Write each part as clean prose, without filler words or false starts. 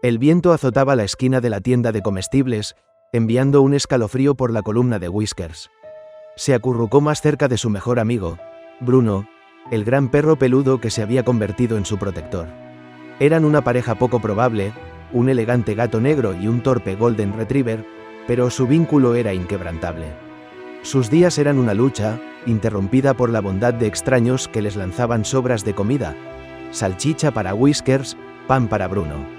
El viento azotaba la esquina de la tienda de comestibles, enviando un escalofrío por la columna de Whiskers. Se acurrucó más cerca de su mejor amigo, Bruno, el gran perro peludo que se había convertido en su protector. Eran una pareja poco probable, un elegante gato negro y un torpe Golden Retriever, pero su vínculo era inquebrantable. Sus días eran una lucha, interrumpida por la bondad de extraños que les lanzaban sobras de comida, salchicha para Whiskers, pan para Bruno.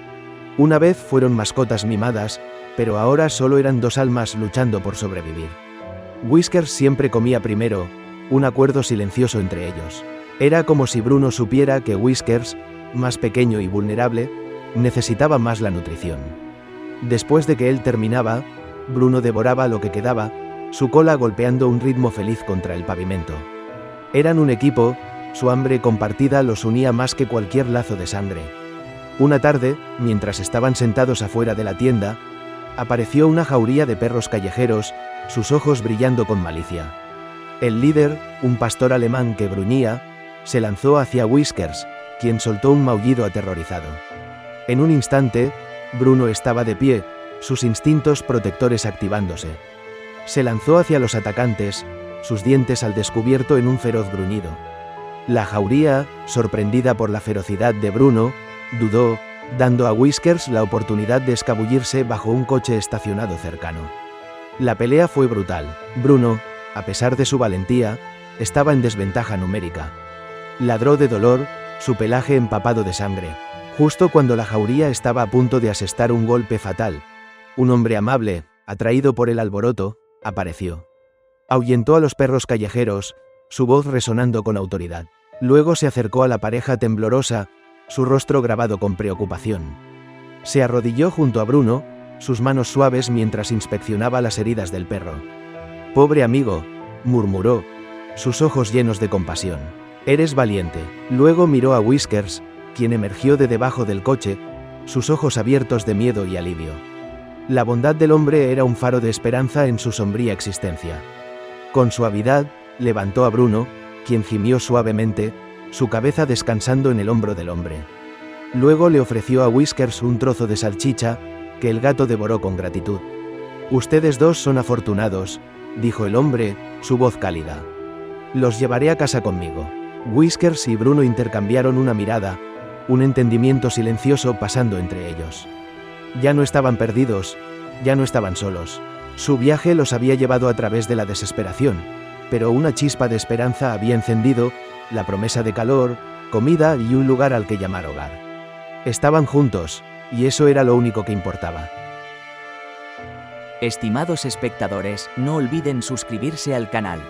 Una vez fueron mascotas mimadas, pero ahora solo eran dos almas luchando por sobrevivir. Whiskers siempre comía primero, un acuerdo silencioso entre ellos. Era como si Bruno supiera que Whiskers, más pequeño y vulnerable, necesitaba más la nutrición. Después de que él terminaba, Bruno devoraba lo que quedaba, su cola golpeando un ritmo feliz contra el pavimento. Eran un equipo, su hambre compartida los unía más que cualquier lazo de sangre. Una tarde, mientras estaban sentados afuera de la tienda, apareció una jauría de perros callejeros, sus ojos brillando con malicia. El líder, un pastor alemán que gruñía, se lanzó hacia Whiskers, quien soltó un maullido aterrorizado. En un instante, Bruno estaba de pie, sus instintos protectores activándose. Se lanzó hacia los atacantes, sus dientes al descubierto en un feroz gruñido. La jauría, sorprendida por la ferocidad de Bruno, dudó, dando a Whiskers la oportunidad de escabullirse bajo un coche estacionado cercano. La pelea fue brutal. Bruno, a pesar de su valentía, estaba en desventaja numérica. Ladró de dolor, su pelaje empapado de sangre. Justo cuando la jauría estaba a punto de asestar un golpe fatal, un hombre amable, atraído por el alboroto, apareció. Ahuyentó a los perros callejeros, su voz resonando con autoridad. Luego se acercó a la pareja temblorosa, su rostro grabado con preocupación. Se arrodilló junto a Bruno, sus manos suaves mientras inspeccionaba las heridas del perro. «Pobre amigo», murmuró, sus ojos llenos de compasión. «Eres valiente». Luego miró a Whiskers, quien emergió de debajo del coche, sus ojos abiertos de miedo y alivio. La bondad del hombre era un faro de esperanza en su sombría existencia. Con suavidad, levantó a Bruno, quien gimió suavemente, su cabeza descansando en el hombro del hombre. Luego le ofreció a Whiskers un trozo de salchicha, que el gato devoró con gratitud. «Ustedes dos son afortunados», dijo el hombre, su voz cálida. «Los llevaré a casa conmigo». Whiskers y Bruno intercambiaron una mirada, un entendimiento silencioso pasando entre ellos. Ya no estaban perdidos, ya no estaban solos. Su viaje los había llevado a través de la desesperación, pero una chispa de esperanza había encendido, la promesa de calor, comida y un lugar al que llamar hogar. Estaban juntos, y eso era lo único que importaba. Estimados espectadores, no olviden suscribirse al canal.